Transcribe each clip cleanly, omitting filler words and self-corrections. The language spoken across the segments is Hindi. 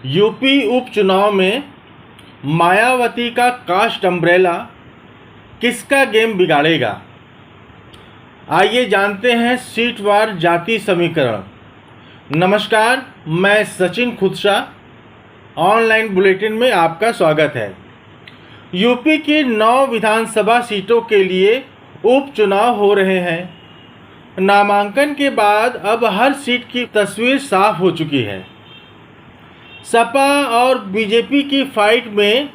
यूपी उपचुनाव में मायावती का कास्ट अम्ब्रेला किसका गेम बिगाड़ेगा? आइए जानते हैं सीटवार जाति समीकरण। नमस्कार, मैं सचिन खुदशा। ऑनलाइन बुलेटिन में आपका स्वागत है। यूपी की 9 विधानसभा सीटों के लिए उपचुनाव हो रहे हैं। नामांकन के बाद अब हर सीट की तस्वीर साफ हो चुकी है। सपा और बीजेपी की फाइट में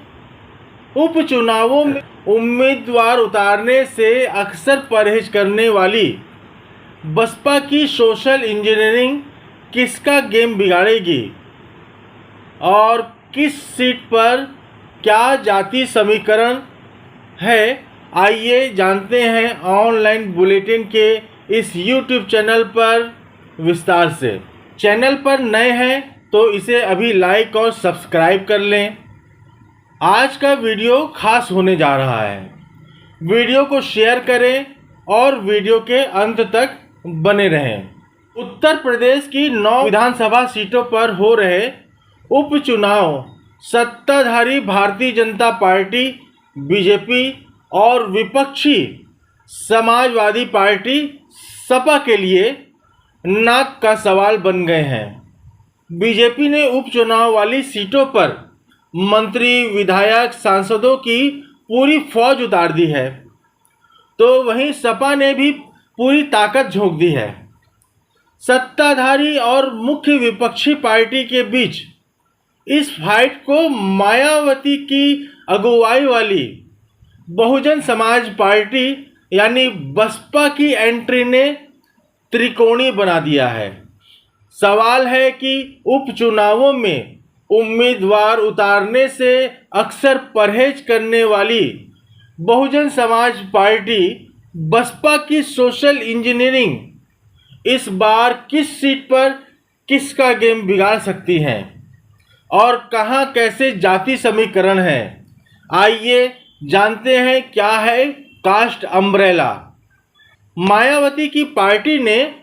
उपचुनावों में उम्मीदवार उतारने से अक्सर परहेज करने वाली बसपा की सोशल इंजीनियरिंग किसका गेम बिगाड़ेगी और किस सीट पर क्या जाति समीकरण है, आइए जानते हैं ऑनलाइन बुलेटिन के इस YouTube चैनल पर विस्तार से। चैनल पर नए हैं तो इसे अभी लाइक और सब्सक्राइब कर लें। आज का वीडियो खास होने जा रहा है। वीडियो को शेयर करें और वीडियो के अंत तक बने रहें। उत्तर प्रदेश की 9 विधानसभा सीटों पर हो रहे उपचुनाव सत्ताधारी भारतीय जनता पार्टी बीजेपी और विपक्षी समाजवादी पार्टी सपा के लिए नाक का सवाल बन गए हैं। बीजेपी ने उपचुनाव वाली सीटों पर मंत्री, विधायक, सांसदों की पूरी फौज उतार दी है, तो वहीं सपा ने भी पूरी ताकत झोंक दी है। सत्ताधारी और मुख्य विपक्षी पार्टी के बीच इस फाइट को मायावती की अगुवाई वाली बहुजन समाज पार्टी यानी बसपा की एंट्री ने त्रिकोणीय बना दिया है। सवाल है कि उपचुनावों में उम्मीदवार उतारने से अक्सर परहेज करने वाली बहुजन समाज पार्टी बसपा की सोशल इंजीनियरिंग इस बार किस सीट पर किसका गेम बिगाड़ सकती है और कहां कैसे जाति समीकरण है। आइए जानते हैं क्या है कास्ट अम्ब्रेला। मायावती की पार्टी ने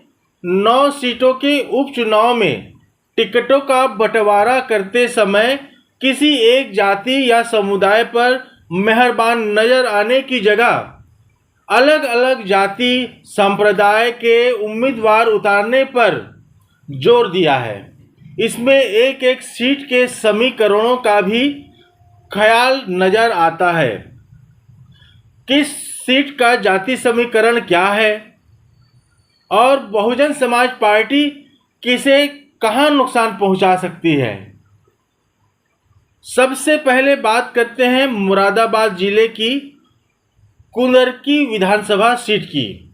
9 सीटों के उपचुनाव में टिकटों का बंटवारा करते समय किसी एक जाति या समुदाय पर मेहरबान नजर आने की जगह अलग अलग जाति संप्रदाय के उम्मीदवार उतारने पर जोर दिया है। इसमें एक एक सीट के समीकरणों का भी ख्याल नजर आता है। किस सीट का जाति समीकरण क्या है और बहुजन समाज पार्टी किसे कहां नुकसान पहुंचा सकती है। सबसे पहले बात करते हैं मुरादाबाद जिले की कुंदरकी विधानसभा सीट की।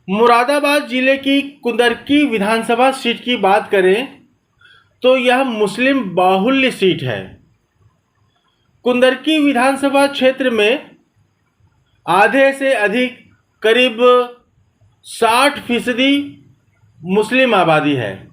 मुरादाबाद जिले की कुंदरकी विधानसभा सीट की बात करें तो यह मुस्लिम बाहुल्य सीट है। कुंदरकी विधानसभा क्षेत्र में आधे से अधिक करीब 60% मुस्लिम आबादी है।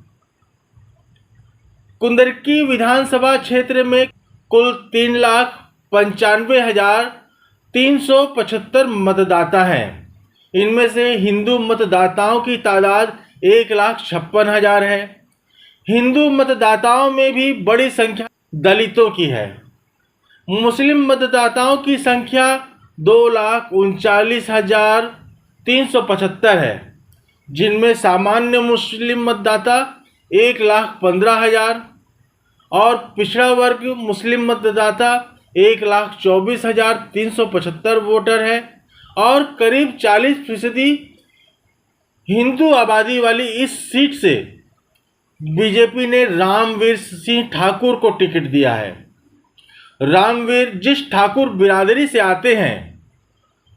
कुंदरकी विधानसभा क्षेत्र में कुल 3,95,375 मतदाता हैं। इनमें से हिंदू मतदाताओं की तादाद 1,56,000 है। हिंदू मतदाताओं में भी बड़ी संख्या दलितों की है। मुस्लिम मतदाताओं की संख्या 2,39,375 है, जिनमें सामान्य मुस्लिम मतदाता 1,15,000 और पिछड़ा वर्ग मुस्लिम मतदाता 1,24,375 वोटर है और करीब 40% हिंदू आबादी वाली इस सीट से बीजेपी ने रामवीर सिंह ठाकुर को टिकट दिया है। रामवीर जिस ठाकुर बिरादरी से आते हैं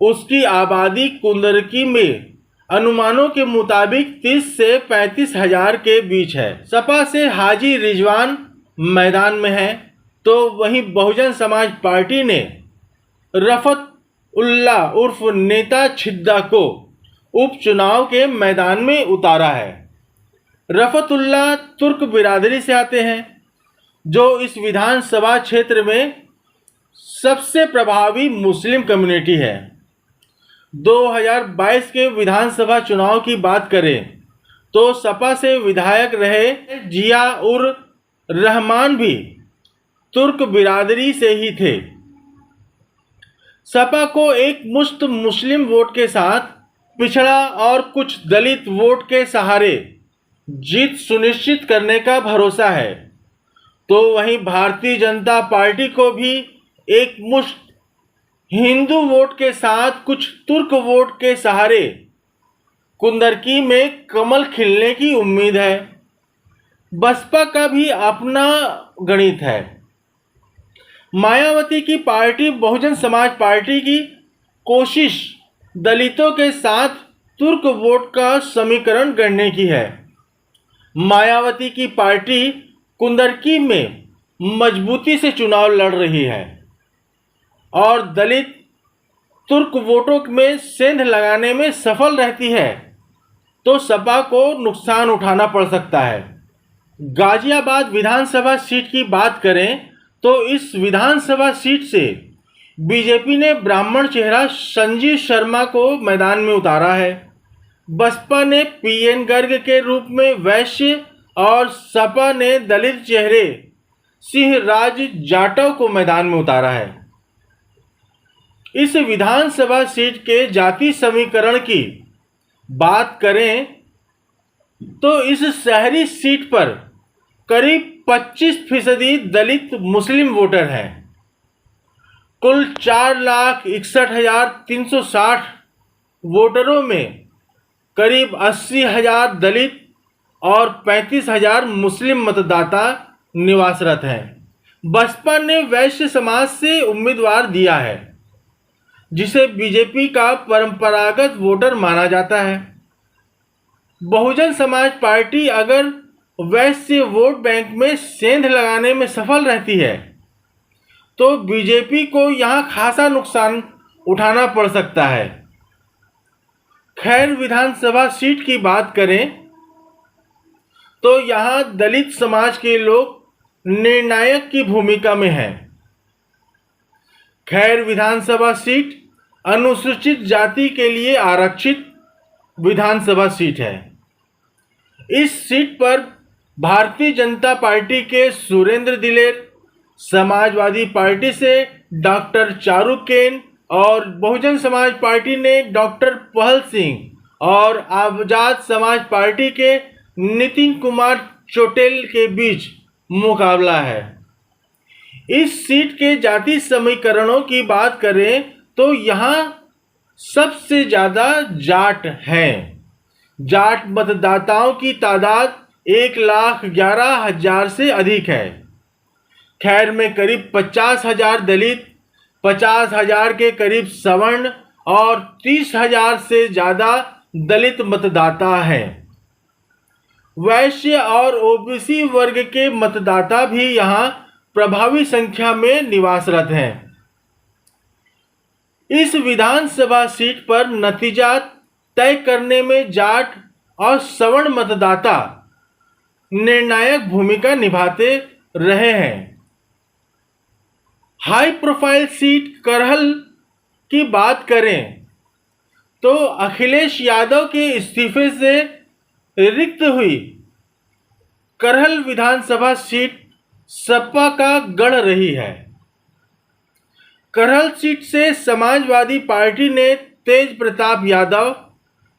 उसकी आबादी कुंदरकी में अनुमानों के मुताबिक 30 से 35,000 के बीच है। सपा से हाजी रिजवान मैदान में है, तो वहीं बहुजन समाज पार्टी ने रफत उल्ला उर्फ नेता छिद्दा को उपचुनाव के मैदान में उतारा है। रफत उल्ला तुर्क बिरादरी से आते हैं, जो इस विधानसभा क्षेत्र में सबसे प्रभावी मुस्लिम कम्युनिटी है। 2022 के विधानसभा चुनाव की बात करें तो सपा से विधायक रहे जिया उर रहमान भी तुर्क बिरादरी से ही थे। सपा को एक मुश्त मुस्लिम वोट के साथ पिछड़ा और कुछ दलित वोट के सहारे जीत सुनिश्चित करने का भरोसा है, तो वहीं भारतीय जनता पार्टी को भी एक मुश्त हिंदू वोट के साथ कुछ तुर्क वोट के सहारे कुंदरकी में कमल खिलने की उम्मीद है। बसपा का भी अपना गणित है। मायावती की पार्टी बहुजन समाज पार्टी की कोशिश दलितों के साथ तुर्क वोट का समीकरण करने की है। मायावती की पार्टी कुंदरकी में मजबूती से चुनाव लड़ रही है और दलित तुर्क वोटों में सेंध लगाने में सफल रहती है, तो सपा को नुकसान उठाना पड़ सकता है। गाजियाबाद विधानसभा सीट की बात करें तो इस विधानसभा सीट से बीजेपी ने ब्राह्मण चेहरा संजीव शर्मा को मैदान में उतारा है। बसपा ने पीएन गर्ग के रूप में वैश्य और सपा ने दलित चेहरे सिंहराज जाटव को मैदान में उतारा है। इस विधानसभा सीट के जाति समीकरण की बात करें तो इस शहरी सीट पर करीब 25% दलित मुस्लिम वोटर हैं। कुल 4,61,360 वोटरों में करीब 80,000 दलित और 35,000 मुस्लिम मतदाता निवासरत हैं। बसपा ने वैश्य समाज से उम्मीदवार दिया है, जिसे बीजेपी का परंपरागत वोटर माना जाता है। बहुजन समाज पार्टी अगर वैश्य वोट बैंक में सेंध लगाने में सफल रहती है, तो बीजेपी को यहां खासा नुकसान उठाना पड़ सकता है। खैर विधानसभा सीट की बात करें तो यहां दलित समाज के लोग निर्णायक की भूमिका में हैं। खैर विधानसभा सीट अनुसूचित जाति के लिए आरक्षित विधानसभा सीट है। इस सीट पर भारतीय जनता पार्टी के सुरेंद्र दिलेर, समाजवादी पार्टी से डॉक्टर चारुकेन और बहुजन समाज पार्टी ने डॉक्टर पहल सिंह और आजाद समाज पार्टी के नितिन कुमार चोटेल के बीच मुकाबला है। इस सीट के जाति समीकरणों की बात करें तो यहाँ सबसे ज़्यादा जाट हैं। जाट मतदाताओं की तादाद 1,11,000 से अधिक है। खैर में करीब 50,000 दलित, 50,000 के करीब सवर्ण और 30,000 से ज़्यादा दलित मतदाता हैं। वैश्य और ओबीसी वर्ग के मतदाता भी यहाँ प्रभावी संख्या में निवासरत हैं। इस विधानसभा सीट पर नतीजा तय करने में जाट और सवर्ण मतदाता निर्णायक भूमिका निभाते रहे हैं। हाई प्रोफाइल सीट करहल की बात करें तो अखिलेश यादव के इस्तीफे से रिक्त हुई करहल विधानसभा सीट सपा का गढ़ रही है। करहल सीट से समाजवादी पार्टी ने तेज प्रताप यादव,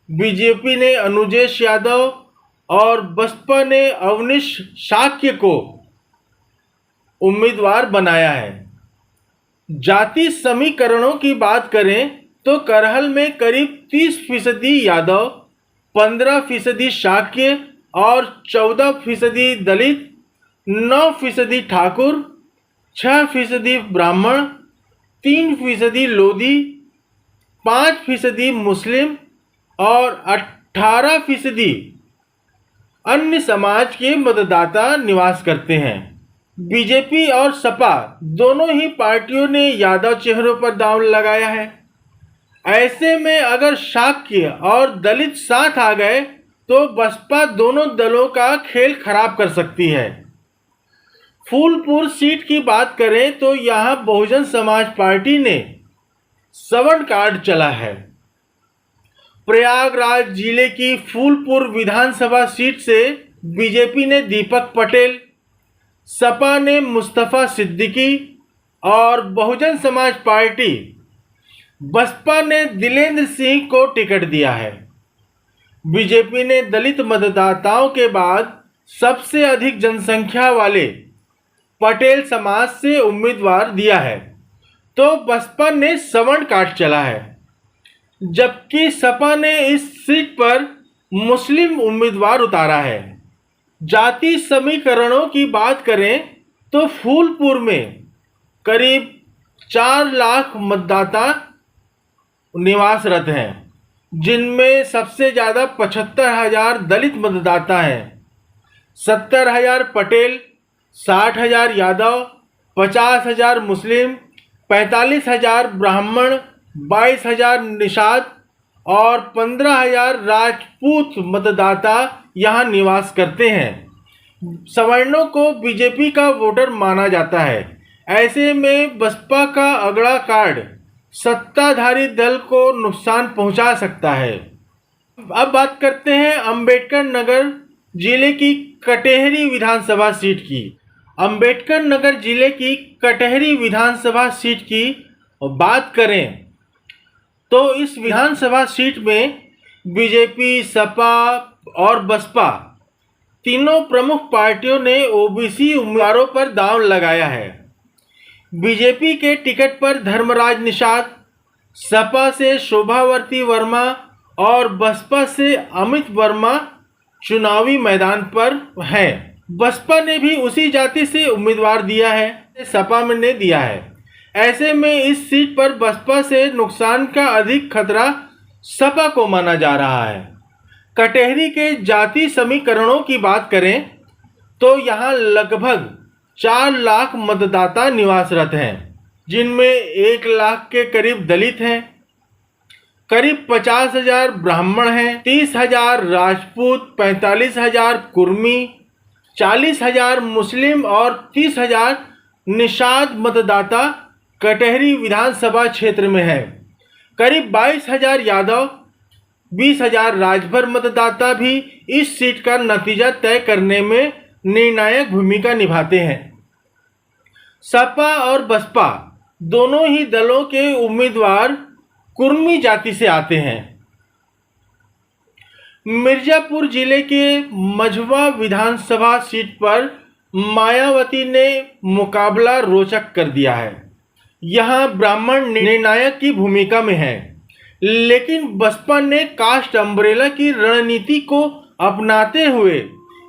बीजेपी ने अनुजेश यादव और बसपा ने अवनीश शाक्य को उम्मीदवार बनाया है। जाति समीकरणों की बात करें तो करहल में करीब 30% यादव, 15% शाक्य और 14% दलित, 9% ठाकुर, 6% ब्राह्मण, 3% लोधी, 5% मुस्लिम और 18% अन्य समाज के मतदाता निवास करते हैं। बीजेपी और सपा दोनों ही पार्टियों ने यादव चेहरों पर दांव लगाया है। ऐसे में अगर शाक्य और दलित साथ आ गए तो बसपा दोनों दलों का खेल खराब कर सकती है। फूलपुर सीट की बात करें तो यहाँ बहुजन समाज पार्टी ने सवर्ण कार्ड चला है। प्रयागराज जिले की फूलपुर विधानसभा सीट से बीजेपी ने दीपक पटेल, सपा ने मुस्तफ़ा सिद्दीकी और बहुजन समाज पार्टी बसपा ने दिलेंद्र सिंह को टिकट दिया है। बीजेपी ने दलित मतदाताओं के बाद सबसे अधिक जनसंख्या वाले पटेल समाज से उम्मीदवार दिया है, तो बसपा ने सवर्ण काट चला है, जबकि सपा ने इस सीट पर मुस्लिम उम्मीदवार उतारा है। जाति समीकरणों की बात करें तो फूलपुर में करीब 4 लाख मतदाता निवासरत हैं, जिनमें सबसे ज़्यादा 75,000 दलित मतदाता हैं, 70,000 पटेल, 60,000 यादव, 50,000 मुस्लिम, 45,000 ब्राह्मण, 22,000 निषाद और 15,000 राजपूत मतदाता यहाँ निवास करते हैं। सवर्णों को बीजेपी का वोटर माना जाता है। ऐसे में बसपा का अगला कार्ड सत्ताधारी दल को नुकसान पहुंचा सकता है। अब बात करते हैं अंबेडकर नगर जिले की कटेहरी विधानसभा सीट की। अंबेडकर नगर जिले की कटेहरी विधानसभा सीट की बात करें तो इस विधानसभा सीट में बीजेपी, सपा और बसपा तीनों प्रमुख पार्टियों ने ओबीसी उम्मीदवारों पर दांव लगाया है। बीजेपी के टिकट पर धर्मराज निषाद, सपा से शोभावर्ती वर्मा और बसपा से अमित वर्मा चुनावी मैदान पर हैं। बसपा ने भी उसी जाति से उम्मीदवार दिया है, सपा में ने दिया है। ऐसे में इस सीट पर बसपा से नुकसान का अधिक खतरा सपा को माना जा रहा है। कटेहरी के जाति समीकरणों की बात करें तो यहाँ लगभग 4 लाख मतदाता निवासरत हैं, जिनमें 1 लाख के करीब दलित हैं, करीब 50,000 ब्राह्मण हैं, 30,000 राजपूत, 45,000 कुर्मी, 40,000 मुस्लिम और 30,000 निषाद मतदाता कटेहरी विधानसभा क्षेत्र में है। करीब 22,000 यादव, 20,000 राजभर मतदाता भी इस सीट का नतीजा तय करने में निर्णायक भूमिका निभाते हैं। सपा और बसपा दोनों ही दलों के उम्मीदवार कुर्मी जाति से आते हैं। मिर्जापुर जिले के मझवा विधानसभा सीट पर मायावती ने मुकाबला रोचक कर दिया है। यहाँ ब्राह्मण निर्णायक की भूमिका में है, लेकिन बसपा ने कास्ट अम्ब्रेला की रणनीति को अपनाते हुए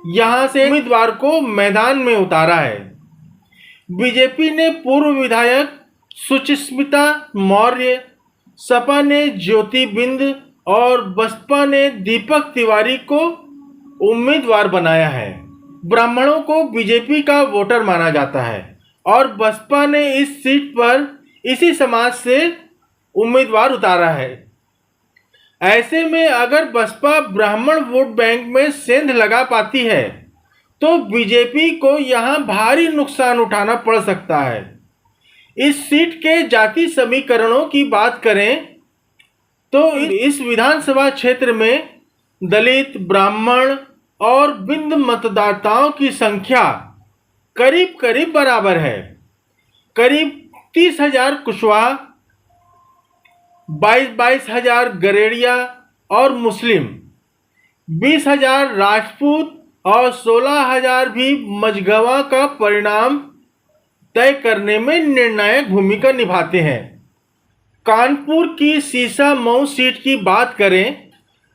यहाँ से उम्मीदवार को मैदान में उतारा है। बीजेपी ने पूर्व विधायक सुचिस्मिता मौर्य, सपा ने ज्योति बिंद और बसपा ने दीपक तिवारी को उम्मीदवार बनाया है। ब्राह्मणों को बीजेपी का वोटर माना जाता है और बसपा ने इस सीट पर इसी समाज से उम्मीदवार उतारा है। ऐसे में अगर बसपा ब्राह्मण वोट बैंक में सेंध लगा पाती है तो बीजेपी को यहां भारी नुकसान उठाना पड़ सकता है। इस सीट के जाति समीकरणों की बात करें तो इस विधानसभा क्षेत्र में दलित, ब्राह्मण और बिंद मतदाताओं की संख्या करीब करीब बराबर है। करीब 30,000 कुशवाहा, 22,000 गरेड़िया और मुस्लिम, 20,000 राजपूत और 16,000 भी मझगवा का परिणाम तय करने में निर्णायक भूमिका निभाते हैं। कानपुर की सीसा मऊ सीट की बात करें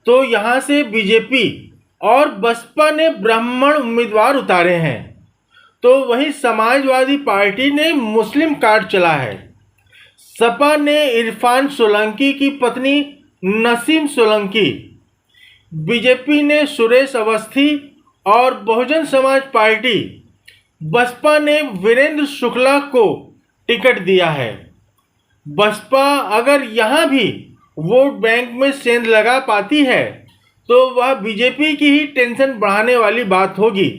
तो यहाँ से बीजेपी और बसपा ने ब्राह्मण उम्मीदवार उतारे हैं, तो वहीं समाजवादी पार्टी ने मुस्लिम कार्ड चला है। सपा ने इरफान सोलंकी की पत्नी नसीम सोलंकी, बीजेपी ने सुरेश अवस्थी और बहुजन समाज पार्टी बसपा ने वीरेंद्र शुक्ला को टिकट दिया है। बसपा अगर यहाँ भी वोट बैंक में सेंध लगा पाती है तो वह बीजेपी की ही टेंशन बढ़ाने वाली बात होगी।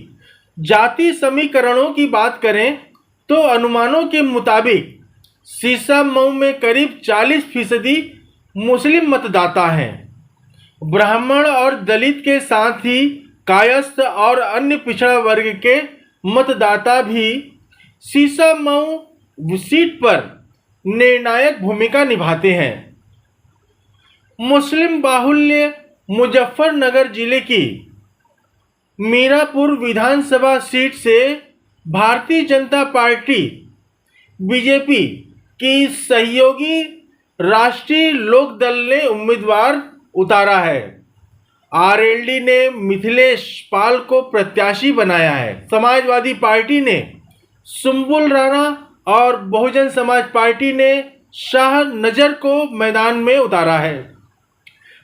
जाति समीकरणों की बात करें तो अनुमानों के मुताबिक सीसा मऊ में करीब 40% मुस्लिम मतदाता हैं। ब्राह्मण और दलित के साथ ही कायस्थ और अन्य पिछड़ा वर्ग के मतदाता भी सीसामऊ सीट पर निर्णायक भूमिका निभाते हैं। मुस्लिम बाहुल्य मुजफ्फरनगर जिले की मीरापुर विधानसभा सीट से भारतीय जनता पार्टी बीजेपी की सहयोगी राष्ट्रीय लोकदल ने उम्मीदवार उतारा है। आरएलडी ने मिथिलेश पाल को प्रत्याशी बनाया है। समाजवादी पार्टी ने सुम्बुल राणा और बहुजन समाज पार्टी ने शाह नजर को मैदान में उतारा है।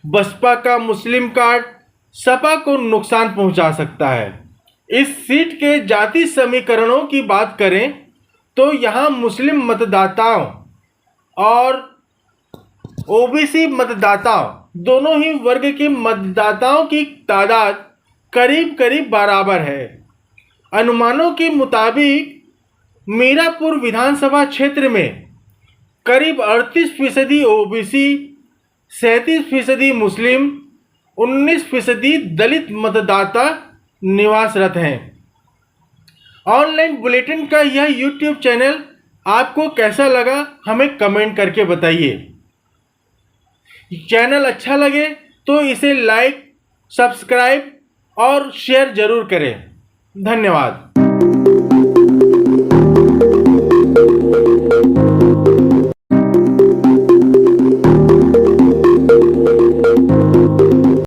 बसपा का मुस्लिम कार्ड सपा को नुकसान पहुंचा सकता है। इस सीट के जाति समीकरणों की बात करें तो यहाँ मुस्लिम मतदाताओं और ओबीसी मतदाताओं दोनों ही वर्ग के मतदाताओं की तादाद करीब करीब बराबर है। अनुमानों के मुताबिक मीरापुर विधानसभा क्षेत्र में करीब 38% ओबीसी, 37% मुस्लिम, 19% दलित मतदाता निवासरत हैं। ऑनलाइन बुलेटिन का यह यूट्यूब चैनल आपको कैसा लगा हमें कमेंट करके बताइए। चैनल अच्छा लगे तो इसे लाइक, सब्सक्राइब और शेयर जरूर करें। धन्यवाद।